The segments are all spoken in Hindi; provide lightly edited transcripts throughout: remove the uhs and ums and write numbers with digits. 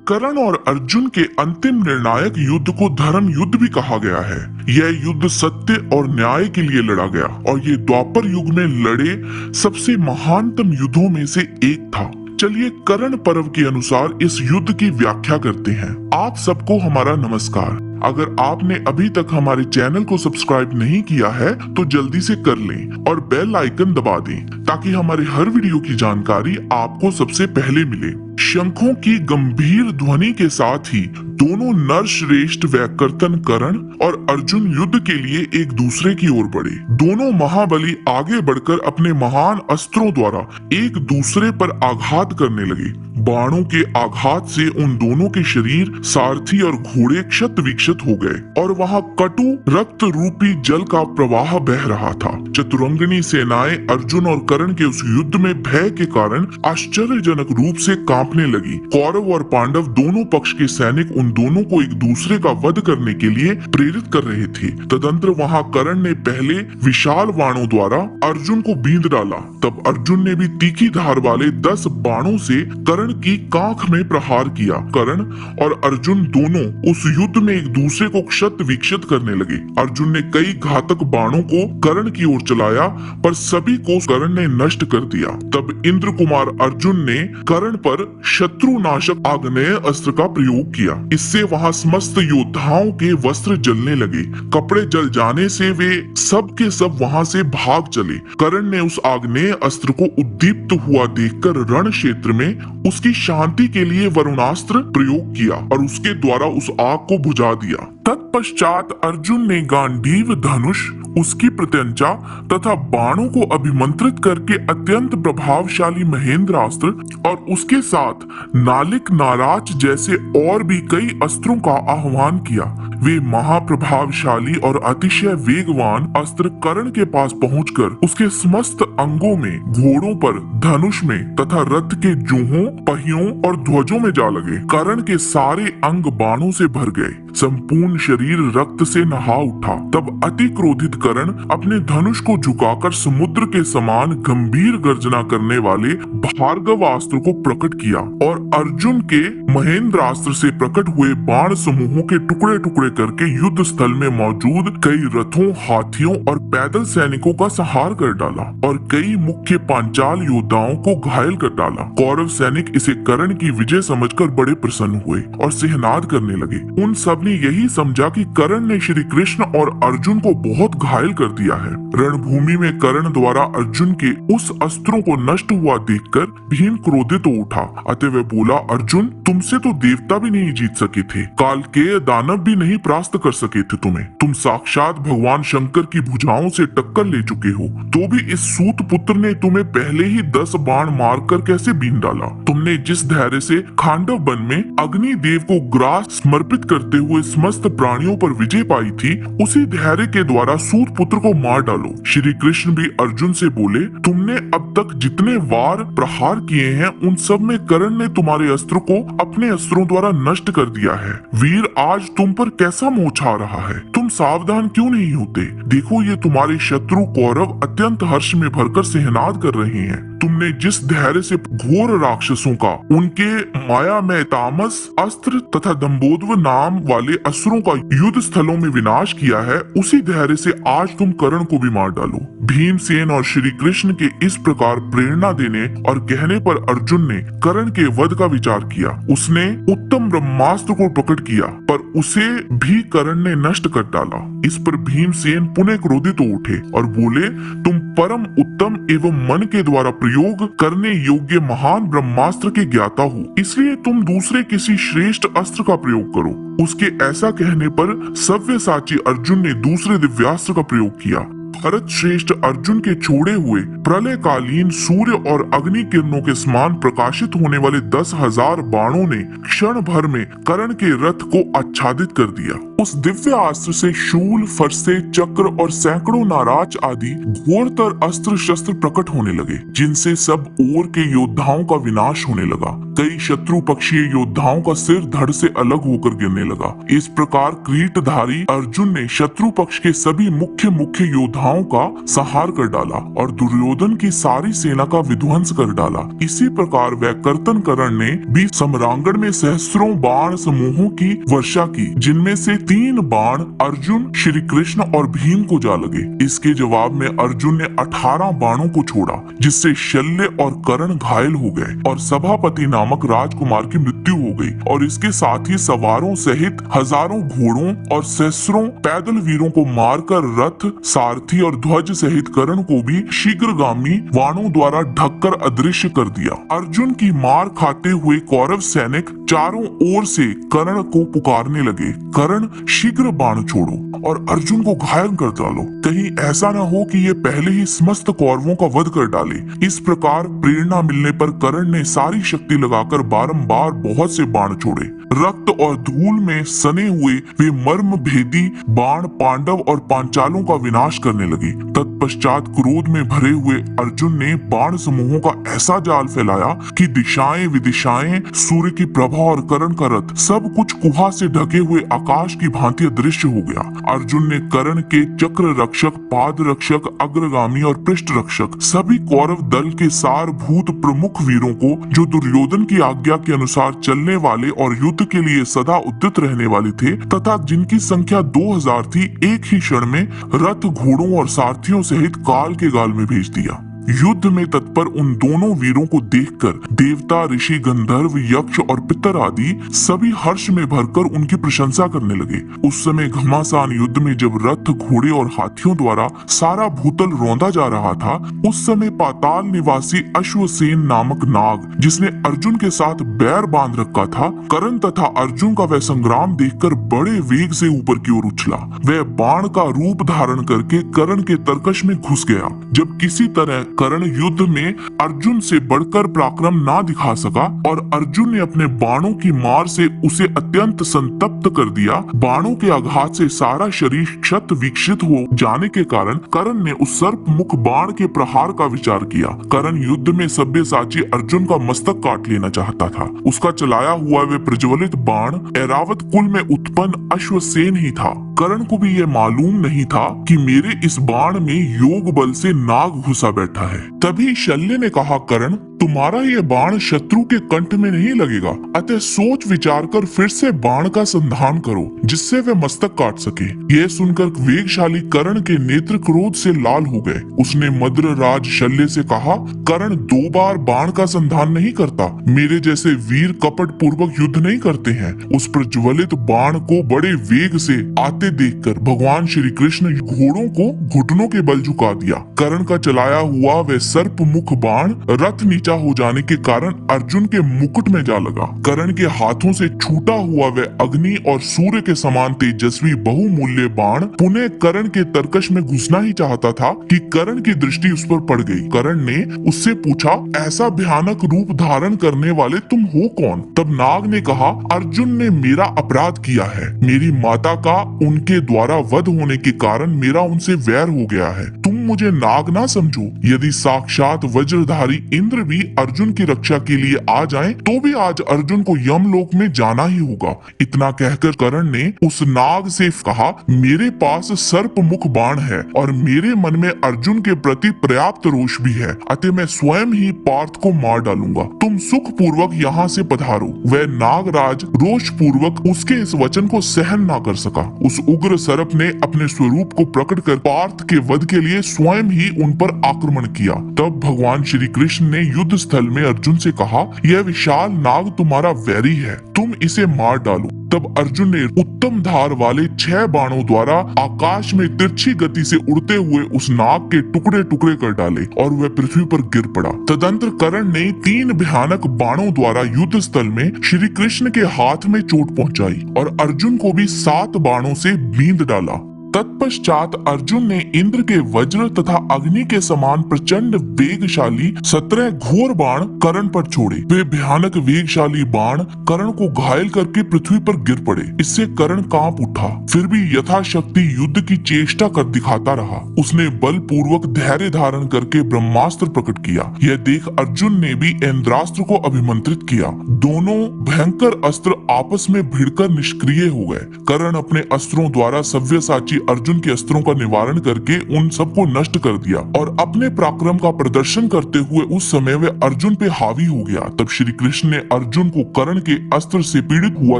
कर्ण और अर्जुन के अंतिम निर्णायक युद्ध को धर्म युद्ध भी कहा गया है। यह युद्ध सत्य और न्याय के लिए लड़ा गया और ये द्वापर युग में लड़े सबसे महानतम युद्धों में से एक था। चलिए कर्ण पर्व के अनुसार इस युद्ध की व्याख्या करते हैं। आप सबको हमारा नमस्कार। अगर आपने अभी तक हमारे चैनल को सब्सक्राइब नहीं किया है तो जल्दी से कर लें और बेल आइकन दबा दें ताकि हमारे हर वीडियो की जानकारी आपको सबसे पहले मिले। शंखों की गंभीर ध्वनि के साथ ही दोनों नरश्रेष्ठ वैकर्तन कर्ण और अर्जुन युद्ध के लिए एक दूसरे की ओर बढ़े। दोनों महाबली आगे बढ़कर अपने महान अस्त्रों द्वारा एक दूसरे पर आघात करने लगे। बाणों के आघात से उन दोनों के शरीर, सारथी और घोड़े क्षत विक्षत हो गए और वहां कटु रक्त रूपी जल का प्रवाह बह रहा था। चतुरंगिनी सेनाएं अर्जुन और कर्ण के उस युद्ध में भय के कारण आश्चर्यजनक रूप से कांपने लगी। कौरव और पांडव दोनों पक्ष के सैनिक उन दोनों को एक दूसरे का वध करने के लिए प्रेरित कर रहे थे। तदंतर वहां कर्ण ने पहले विशाल बाणों द्वारा अर्जुन को बींध डाला। तब अर्जुन ने भी तीखी धार वाले 10 बाणों से कर्ण की कांख में प्रहार किया। कर्ण और अर्जुन दोनों उस युद्ध में एक दूसरे को क्षत विक्षत करने लगे। अर्जुन ने कई घातक बाणों को कर्ण की ओर चलाया पर सभी को कर्ण ने नष्ट कर दिया। तब इंद्र कुमार अर्जुन ने कर्ण पर शत्रुनाशक आग्नेय अस्त्र का प्रयोग किया। इससे वहां समस्त योद्धाओं के वस्त्र जलने लगे। कपड़े जल जाने से वे सब के सब वहां से भाग चले। कर्ण ने उस आग्नेय अस्त्र को उद्दीप्त हुआ देखकर रण क्षेत्र में उसकी शांति के लिए वरुणास्त्र प्रयोग किया और उसके द्वारा उस आग को बुझा दिया। तत्पश्चात अर्जुन ने गांडीव धनुष, उसकी प्रत्यंचा तथा बाणों को अभिमंत्रित करके अत्यंत प्रभावशाली महेंद्रास्त्र और उसके साथ नालिक नाराज जैसे और भी कई अस्त्रों का आह्वान किया। वे महाप्रभावशाली और अतिशय वेगवान अस्त्र कर्ण के पास पहुंचकर उसके समस्त अंगों में, घोड़ों पर, धनुष में तथा रथ के जूहों, पहियों और ध्वजों में जा लगे। कर्ण के सारे अंग बाणों से भर गए। संपूर्ण शरीर रक्त से नहा उठा। तब अति क्रोधित कर्ण अपने धनुष को झुकाकर समुद्र के समान गंभीर गर्जना करने वाले भार्गवास्त्र को प्रकट किया और अर्जुन के महेंद्रास्त्र से प्रकट हुए बाण समूहों के टुकड़े टुकड़े करके युद्ध स्थल में मौजूद कई रथों, हाथियों और पैदल सैनिकों का संहार कर डाला और कई मुख्य पांचाल योद्धाओं को घायल कर डाला। कौरव सैनिक इसे कर्ण की विजय समझकर बड़े प्रसन्न हुए और सिहनाद करने लगे। उन सब ने यही समझा कि कर्ण ने श्री कृष्ण और अर्जुन को बहुत घायल कर दिया है। रणभूमि में कर्ण द्वारा अर्जुन के उस अस्त्रों को नष्ट हुआ देखकर भीम क्रोधित हो उठा। अतः वह बोला, अर्जुन तुमसे तो देवता भी नहीं जीत सके थे, काल के दानव भी नहीं परास्त कर सके थे तुम्हें। तुम साक्षात भगवान शंकर की भुजाओं से टक्कर ले चुके हो, तो भी इस सूत पुत्र ने तुम्हें पहले ही 10 बाण मारकर कैसे बीन डाला। तुमने जिस धैर्य से खांडव वन में अग्नि देव को ग्रास समर्पित करते हुए समस्त प्राणियों पर विजय पाई थी, उसी धैर्य के द्वारा सूत पुत्र को मार डालो। श्री कृष्ण भी अर्जुन से बोले, तुमने अब तक जितने वार प्रहार किए हैं उन सब में कर्ण ने तुम्हारे अस्त्र को अपने अस्त्रों द्वारा नष्ट कर दिया है। वीर, आज तुम पर कैसा मोह छा रहा है? तुम सावधान क्यों नहीं होते? देखो, ये तुम्हारे शत्रु कौरव अत्यंत हर्ष में भरकर सिहनाद कर रहे हैं। तुमने जिस धैर्य से घोर राक्षसों का, उनके माया में तामस अस्त्र तथा दंबोदव नाम वाले असुरों का युद्ध स्थलों में विनाश किया है, उसी धैर्य से आज तुम कर्ण को भी मार डालो। भीमसेन और श्री कृष्ण के इस प्रकार प्रेरणा देने और कहने पर अर्जुन ने कर्ण के वध का विचार किया। उसने उत्तम ब्रह्मास्त्र को प्रकट किया पर उसे भी कर्ण ने नष्ट कर डाला। इस पर भीमसेन पुनः क्रोधित हो उठे और बोले, तुम परम उत्तम एवं मन के द्वारा प्रयोग करने योग्य महान ब्रह्मास्त्र के ज्ञाता हो, इसलिए तुम दूसरे किसी श्रेष्ठ अस्त्र का प्रयोग करो। उसके ऐसा कहने पर सव्यसाची अर्जुन ने दूसरे दिव्यास्त्र का प्रयोग किया। भरत श्रेष्ठ अर्जुन के छोड़े हुए प्रलयकालीन सूर्य और अग्नि किरणों के समान प्रकाशित होने वाले 10,000 बाणों ने क्षण भर में कर्ण के रथ को आच्छादित कर दिया। उस दिव्य अस्त्र से शूल, फरसे, चक्र और सैकड़ों नाराज आदि घोरतर अस्त्र शस्त्र प्रकट होने लगे, जिनसे सब ओर के योद्धाओं का विनाश होने लगा। कई शत्रु पक्षीय योद्धाओं का सिर धड़ से अलग होकर गिरने लगा। इस प्रकार किरीटधारी अर्जुन ने शत्रु पक्ष के सभी मुख्य योद्धाओं योद्धाओं का संहार कर डाला और दुर्योधन की सारी सेना का विध्वंस कर डाला। इसी प्रकार वैकर्तन कर्ण ने भी सम्रांगण में सहस्त्रों बाण समूहों की वर्षा की, जिनमें से 3 बाण अर्जुन, श्री कृष्ण और भीम को जा लगे। इसके जवाब में अर्जुन ने 18 बाणों को छोड़ा, जिससे शल्य और कर्ण घायल हो गए और सभापति नामक राजकुमार की मृत्यु हो गई। और इसके साथ ही सवारों सहित हजारों घोड़ों और सहस्त्रों पैदल वीरों को मारकर रथ, सारथी और ध्वज सहित कर्ण को भी शीघ्रगामी बाणों द्वारा ढककर अदृश्य कर दिया। अर्जुन की मार खाते हुए कौरव सैनिक चारों ओर से कर्ण को पुकारने लगे, कर्ण शीघ्र बाण छोड़ो और अर्जुन को घायल कर डालो, कहीं ऐसा न हो कि ये पहले ही समस्त कौरवों का वध कर डाले। इस प्रकार प्रेरणा मिलने पर कर्ण ने सारी शक्ति लगाकर बारंबार बहुत से बाण छोड़े। रक्त और धूल में सने हुए वे मर्म भेदी बाण पांडव और पांचालों का विनाश करने लगे। तत्पश्चात क्रोध में भरे हुए अर्जुन ने बाण समूहों का ऐसा जाल फैलाया कि दिशाएं विदिशाएं, सूर्य की प्रभा और कर्ण का रथ सब कुछ कुहा से ढके हुए आकाश की भांति अदृश्य हो गया। अर्जुन ने कर्ण के चक्र रक्षक, पाद रक्षक, अग्रगामी और पृष्ठ रक्षक सभी कौरव दल के सारभूत प्रमुख वीरों को, जो दुर्योधन की आज्ञा के अनुसार चलने वाले और युद्ध के लिए सदा उद्यत रहने वाले थे तथा जिनकी संख्या 2000 थी, एक ही क्षण में रथ, घोड़ों और सारथियों सहित काल के गाल में भेज दिया। युद्ध में तत्पर उन दोनों वीरों को देखकर देवता, ऋषि, गंधर्व, यक्ष और पितर आदि सभी हर्ष में भरकर उनकी प्रशंसा करने लगे। उस समय घमासान युद्ध में जब रथ, घोड़े और हाथियों द्वारा सारा भूतल रौंदा जा रहा था, उस समय पाताल निवासी अश्वसेन नामक नाग, जिसने अर्जुन के साथ बैर बांध रखा था, कर्ण तथा अर्जुन का वह संग्राम देखकर बड़े वेग से ऊपर की ओर उछला। वह बाण का रूप धारण करके कर्ण के तरकश में घुस गया। जब किसी तरह कर्ण युद्ध में अर्जुन से बढ़कर पराक्रम ना दिखा सका और अर्जुन ने अपने बाणों की मार से उसे अत्यंत संतप्त कर दिया। बाणों के आघात से सारा शरीर क्षत विक्षत हो जाने के कारण कर्ण ने उस सर्प मुख बाण के प्रहार का विचार किया। कर्ण युद्ध में सब्यसाची अर्जुन का मस्तक काट लेना चाहता था। उसका चलाया हुआ वे प्रज्वलित बाण ऐरावत कुल में उत्पन्न अश्वसेन ही था। कर्ण को भी यह मालूम नहीं था कि मेरे इस बाण में योग बल से नाग घुसा बैठा है। तभी शल्य ने कहा, कर्ण, तुम्हारा ये बाण शत्रु के कंठ में नहीं लगेगा, अतः सोच विचार कर फिर से बाण का संधान करो, जिससे वे मस्तक काट सके। यह सुनकर वेगशाली कर्ण के नेत्र क्रोध से लाल हो गए। उसने मद्र राज शल्य से कहा, कर्ण 2 बार बाण का संधान नहीं करता, मेरे जैसे वीर कपट पूर्वक युद्ध नहीं करते हैं। उस प्रज्वलित बाण को बड़े वेग से आते देखकर भगवान श्री कृष्ण घोड़ों को घुटनों के बल झुका दिया। कर्ण का चलाया हुआ वह सर्प मुख बाण रथ नीचा हो जाने के कारण अर्जुन के मुकुट में जा लगा। कर्ण के हाथों से छूटा हुआ वह अग्नि और सूर्य के समान तेजस्वी बहुमूल्य बाण पुनः कर्ण के तरकश में घुसना ही चाहता था कि कर्ण की दृष्टि उस पर पड़ गई। कर्ण ने उससे पूछा, ऐसा भयानक रूप धारण करने वाले तुम हो कौन? तब नाग ने कहा, अर्जुन ने मेरा अपराध किया है। मेरी माता का उनके द्वारा वध होने के कारण मेरा उनसे वैर हो गया है। तुम मुझे नाग ना समझो। यदि साक्षात वज्रधारी इंद्र भी अर्जुन की रक्षा के लिए आ जाएं, तो भी आज अर्जुन को यमलोक में जाना ही होगा। इतना कहकर कर्ण ने उस नाग से कहा, मेरे पास सर्प मुख बाण है और मेरे मन में अर्जुन के प्रति पर्याप्त रोष भी है, अतः मैं स्वयं ही पार्थ को मार डालूंगा। तुम सुख पूर्वक यहाँ से पधारो। वह नागराज रोष पूर्वक उसके इस वचन को सहन ना कर सका। उस उग्र सर्प ने अपने स्वरूप को प्रकट कर पार्थ के वध के लिए स्वयं ही उन पर आक्रमण किया। तब भगवान श्री कृष्ण ने युद्ध स्थल में अर्जुन से कहा, यह विशाल नाग तुम्हारा वैरी है, तुम इसे मार डालो। तब अर्जुन ने उत्तम धार वाले 6 बाणों द्वारा आकाश में तिरछी गति से उड़ते हुए उस नाग के टुकड़े टुकड़े कर डाले और वह पृथ्वी पर गिर पड़ा। तदंतर कर्ण ने 3 भयानक बाणों द्वारा युद्ध स्थल में श्री कृष्ण के हाथ में चोट पहुंचाई और अर्जुन को भी 7 बाणों से बींध डाला। तत्पश्चात अर्जुन ने इंद्र के वज्र तथा अग्नि के समान प्रचंड वेगशाली 17 घोर बाण कर्ण पर छोड़े। वे भयानक वेगशाली बाण कर्ण को घायल करके पृथ्वी पर गिर पड़े। इससे कर्ण कांप उठा, फिर भी यथाशक्ति युद्ध की चेष्टा कर दिखाता रहा। उसने बल पूर्वक धैर्य धारण करके ब्रह्मास्त्र प्रकट किया। यह देख अर्जुन ने भी इंद्रास्त्र को अभिमंत्रित किया। दोनों भयंकर अस्त्र आपस में भिड़कर निष्क्रिय हो गए। कर्ण अपने अस्त्रों द्वारा सव्यसाची अर्जुन के अस्त्रों का निवारण करके उन सबको नष्ट कर दिया और अपने पराक्रम का प्रदर्शन करते हुए उस समय वे अर्जुन पे हावी हो गया। तब श्री कृष्ण ने अर्जुन को कर्ण के अस्त्र से पीड़ित हुआ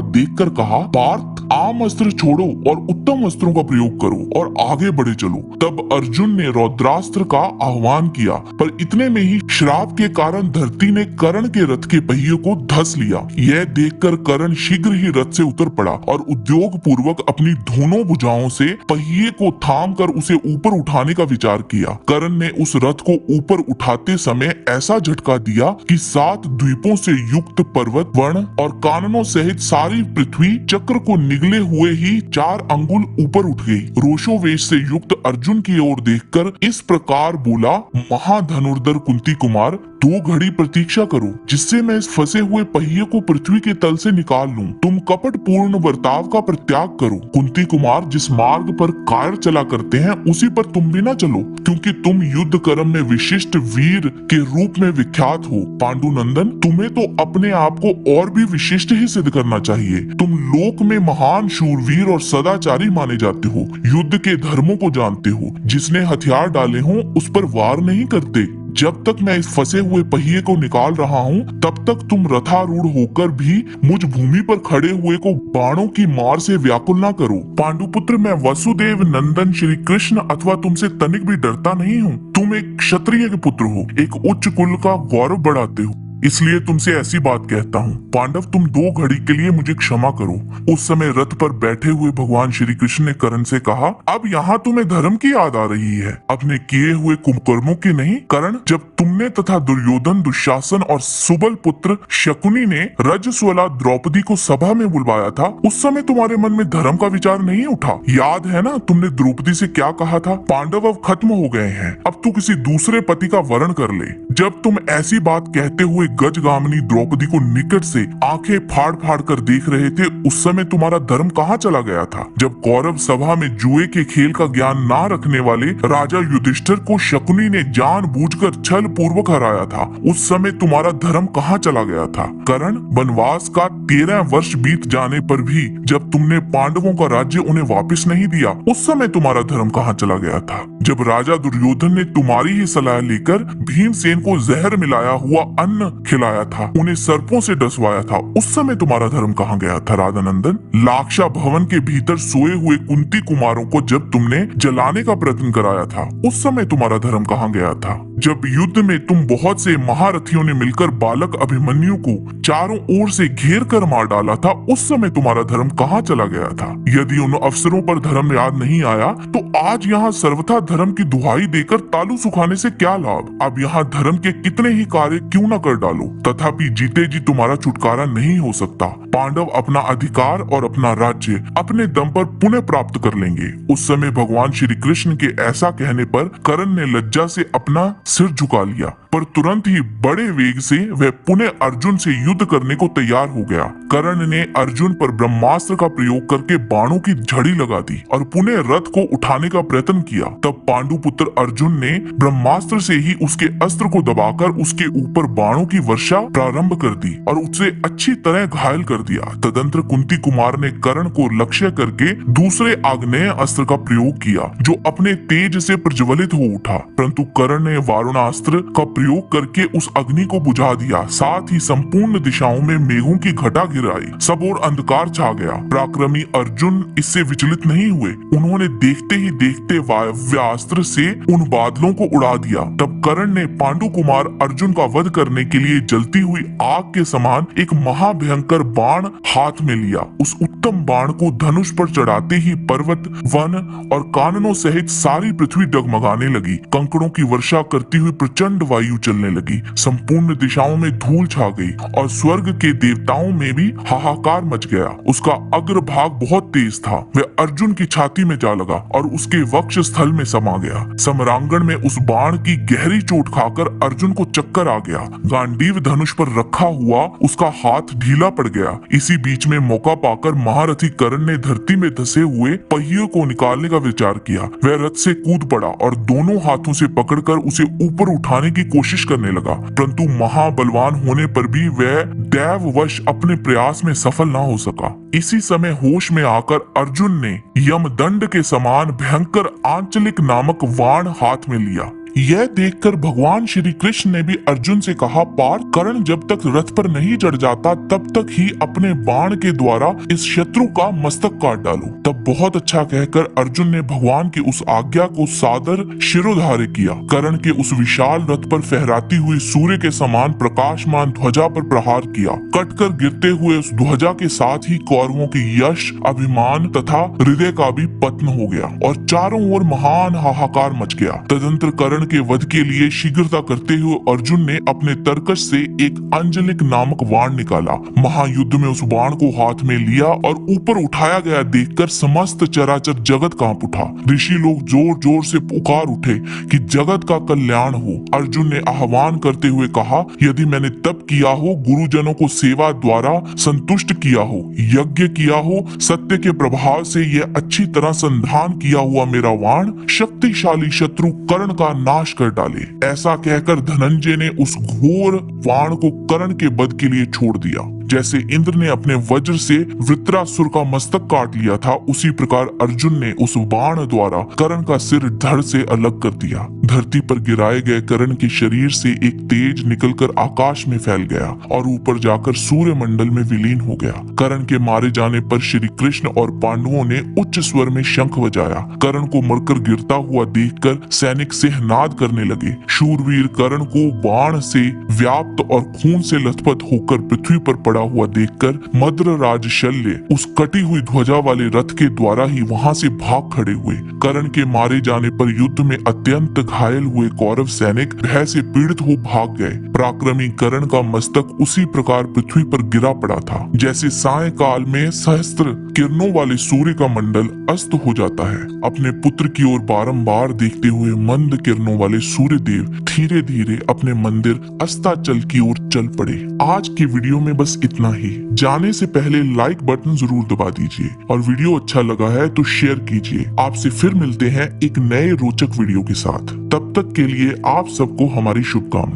देखकर कहा, पार्थ, आम अस्त्र छोड़ो और उत्तम अस्त्रों का प्रयोग करो और आगे बढ़े चलो। तब अर्जुन ने रौद्रास्त्र का आह्वान किया, पर इतने में ही श्राप के कारण धरती ने कर्ण के रथ के पहिए को धस लिया। यह देखकर कर्ण शीघ्र ही रथ से उतर पड़ा और उद्योग पूर्वक अपनी दोनों भुजाओं से पहिए को थाम कर उसे ऊपर उठाने का विचार किया। कर्ण ने उस रथ को ऊपर उठाते समय ऐसा झटका दिया कि 7 द्वीपों से युक्त पर्वत, वर्ण और काननों सहित सारी पृथ्वी चक्र को निगले हुए ही 4 अंगुल ऊपर उठ गई। रोषोवेश से युक्त अर्जुन की ओर देखकर इस प्रकार बोला, महाधनुर्धर कुंती कुमार, 2 घड़ी प्रतीक्षा करो जिससे मैं इस फंसे हुए पहिए को पृथ्वी के तल से निकाल लूं। तुम कपट पूर्ण बर्ताव का परित्याग करो। कुंती कुमार, जिस मार्ग पर कायर चला करते हैं उसी पर तुम भी न चलो, क्योंकि तुम युद्ध कर्म में विशिष्ट वीर के रूप में विख्यात हो। पांडुनंदन, तुम्हें तो अपने आप को और भी विशिष्ट ही सिद्ध करना चाहिए। तुम लोक में महान शूरवीर और सदाचारी माने जाते हो, युद्ध के धर्मों को जानते हो। जिसने हथियार डाले हों उस पर वार नहीं करते। जब तक मैं इस फंसे हुए पहिए को निकाल रहा हूँ तब तक तुम रथारूढ़ होकर भी मुझ भूमि पर खड़े हुए को बाणों की मार से व्याकुल ना करो। पांडुपुत्र, मैं वसुदेव नंदन श्री कृष्ण अथवा तुमसे तनिक भी डरता नहीं हूँ। तुम एक क्षत्रिय के पुत्र हो, एक उच्च कुल का गौरव बढ़ाते हो, इसलिए तुमसे ऐसी बात कहता हूँ। पांडव, तुम 2 घड़ी के लिए मुझे क्षमा करो। उस समय रथ पर बैठे हुए भगवान श्री कृष्ण ने कर्ण से कहा, अब यहाँ तुम्हें धर्म की याद आ रही है, अपने किए हुए कुकर्मों की नहीं। कर्ण, जब तुमने तथा दुर्योधन, दुशासन और सुबल पुत्र शकुनी ने रजस्वला द्रौपदी को सभा में बुलवाया था, उस समय तुम्हारे मन में धर्म का विचार नहीं उठा? याद है ना तुमने द्रौपदी से क्या कहा था? पांडव अब खत्म हो गए हैं, अब तू किसी दूसरे पति का वर्ण कर ले। जब तुम ऐसी बात कहते हुए गजगामिनी द्रौपदी को निकट से आंखें फाड़ फाड़ कर देख रहे थे, उस समय तुम्हारा धर्म कहाँ चला गया था? जब कौरव सभा में जुए के खेल का ज्ञान ना रखने वाले राजा युधिष्ठिर को शकुनी ने जानबूझकर छल पूर्वक हराया था, उस समय तुम्हारा धर्म कहाँ चला गया था? कर्ण, वनवास का 13 वर्ष बीत जाने पर भी जब तुमने पांडवों का राज्य उन्हें वापस नहीं दिया, उस समय तुम्हारा धर्म कहाँ चला गया था? जब राजा दुर्योधन ने तुम्हारी ही सलाह लेकर भीमसेन को जहर मिलाया हुआ अन्न खिलाया था, उन्हें सर्पों से डसवाया था, उस समय तुम्हारा धर्म कहाँ गया था? राधानंदन, लाक्षा भवन के भीतर सोए हुए कुंती कुमारों को जब तुमने जलाने का प्रयत्न कराया था, उस समय तुम्हारा धर्म कहाँ गया था? जब युद्ध में तुम बहुत से महारथियों ने मिलकर बालक अभिमन्यु को चारों ओर से घेर कर मार डाला था, उस समय तुम्हारा धर्म कहाँ चला गया था? यदि उन अफसरों पर धर्म याद नहीं आया तो आज यहाँ सर्वथा धर्म की दुहाई देकर तालू सुखाने से क्या लाभ? अब यहाँ धर्म के कितने ही कार्य क्यों न कर डालो, तथापि जीते जी तुम्हारा छुटकारा नहीं हो सकता। पांडव अपना अधिकार और अपना राज्य अपने दम पर पुनः प्राप्त कर लेंगे। उस समय भगवान श्री कृष्ण के ऐसा कहने पर कर्ण ने लज्जा से अपना सिर झुका लिया, पर तुरंत ही बड़े वेग से वह पुनः अर्जुन से युद्ध करने को तैयार हो गया। कर्ण ने अर्जुन पर ब्रह्मास्त्र का प्रयोग करके बाणों की झड़ी लगा दी और पुनः रथ को उठाने का प्रयत्न किया। तब पांडुपुत्र अर्जुन ने ब्रह्मास्त्र से ही उसके अस्त्र को दबाकर उसके ऊपर बाणों की वर्षा प्रारंभ कर दी और उसे अच्छी तरह घायल कर दिया। तदंतर कुंती कुमार ने कर्ण को लक्ष्य करके दूसरे आग्नेय अस्त्र का प्रयोग किया, जो अपने तेज से प्रज्वलित हो उठा, परंतु कर्ण ने वारुणास्त्र का प्रयोग करके उस अग्नि को बुझा दिया। साथ ही संपूर्ण दिशाओं में मेघों की घटा गिर आई, सब ओर अंधकार छा गया। पराक्रमी अर्जुन इससे विचलित नहीं हुए, उन्होंने देखते ही देखते वायव्यास्त्र से उन बादलों को उड़ा दिया। तब कर्ण ने पांडु कुमार अर्जुन का वध करने के लिए जलती हुई आग के समान एक महाभयंकर बाण हाथ में लिया। उस उत्तम बाण को धनुष पर चढ़ाते ही पर्वत, वन और काननों सहित सारी पृथ्वी डगमगाने लगी। कंकड़ों की वर्षा करती हुई प्रचंड वायु चलने लगी, संपूर्ण दिशाओं में धूल छा गई और स्वर्ग के देवताओं में भी हाहाकार मच गया। उसका अग्रभाग बहुत तेज था, वह अर्जुन की छाती में जा लगा और उसके वक्ष स्थल में समा समा गया। समरांगण में उस बाण की गहरी चोट खाकर अर्जुन को चक्कर आ गया। गांडीव धनुष पर रखा हुआ उसका हाथ ढीला पड़ गया। इसी बीच में मौका पाकर महारथी कर्ण ने धरती में धसे हुए पहियों को निकालने का विचार किया। वह रथ से कूद पड़ा और दोनों हाथों से पकड़कर उसे ऊपर उठाने की कोशिश करने लगा, परंतु महाबलवान होने पर भी वह दैववश अपने प्रयास में सफल न हो सका। इसी समय होश में आकर अर्जुन ने यमदंड के समान भयंकर आंचलिक नामक वाण हाथ में लिया। यह देखकर भगवान श्री कृष्ण ने भी अर्जुन से कहा, पार्थ, कर्ण जब तक रथ पर नहीं चढ़ जाता तब तक ही अपने बाण के द्वारा इस शत्रु का मस्तक काट डालो। तब बहुत अच्छा कहकर अर्जुन ने भगवान की उस आज्ञा को सादर शिरोधार्य किया। कर्ण के उस विशाल रथ पर फहराती हुई सूर्य के समान प्रकाशमान ध्वजा पर प्रहार किया। कटकर गिरते हुए उस ध्वजा के साथ ही कौरवों की यश, अभिमान तथा हृदय का भी पतन हो गया और चारों ओर महान हाहाकार मच गया। तदंतर कर्ण के वध के लिए शीघ्रता करते हुए अर्जुन ने अपने तरकश से एक अंजलिक नामक बाण निकाला। महायुद्ध में उस बाण को हाथ में लिया और ऊपर उठाया गया देखकर समस्त चराचर जगत कांप उठा। ऋषि लोग जोर जोर से पुकार उठे कि जगत का कल्याण हो। अर्जुन ने आह्वान करते हुए कहा, यदि मैंने तप किया हो, गुरुजनों को सेवा द्वारा संतुष्ट किया हो, यज्ञ किया हो, सत्य के प्रभाव से यह अच्छी तरह संधान किया हुआ मेरा बाण शक्तिशाली शत्रु कर्ण का नाश कर डाले। ऐसा कहकर धनंजय ने उस घोर बाण को कर्ण के वध के लिए छोड़ दिया। जैसे इंद्र ने अपने वज्र से वृत्रासुर का मस्तक काट लिया था, उसी प्रकार अर्जुन ने उस बाण द्वारा कर्ण का सिर धड़ से अलग कर दिया। धरती पर गिराए गए कर्ण के शरीर से एक तेज निकलकर आकाश में फैल गया और ऊपर जाकर सूर्य मंडल में विलीन हो गया। कर्ण के मारे जाने पर श्री कृष्ण और पांडवों ने उच्च स्वर में शंख बजाया। कर्ण को मरकर गिरता हुआ देखकर सैनिक सिंहनाद करने लगे। शूरवीर कर्ण को बाण से व्याप्त और खून से लथपथ होकर पृथ्वी पर पड़ा हुआ देखकर मद्रराज शल्य उस कटी हुई ध्वजा वाले रथ के द्वारा ही वहां से भाग खड़े हुए। कर्ण के मारे जाने पर युद्ध में अत्यंत घायल हुए कौरव सैनिक भय से पीड़ित हो भाग गए। पराक्रमी कर्ण का मस्तक उसी प्रकार पृथ्वी पर गिरा पड़ा था, जैसे सायंकाल में सहस्त्र किरणों वाले सूर्य का मंडल अस्त हो जाता है। अपने पुत्र की ओर बारंबार देखते हुए मंद किरणों वाले सूर्य देव धीरे धीरे अपने मंदिर अस्ताचल की ओर चल पड़े। आज की वीडियो में बस इतना ही। जाने से पहले लाइक बटन जरूर दबा दीजिए और वीडियो अच्छा लगा है तो शेयर कीजिए। आपसे फिर मिलते हैं एक नए रोचक वीडियो के साथ। तब तक के लिए आप सबको हमारी शुभकामनाएं।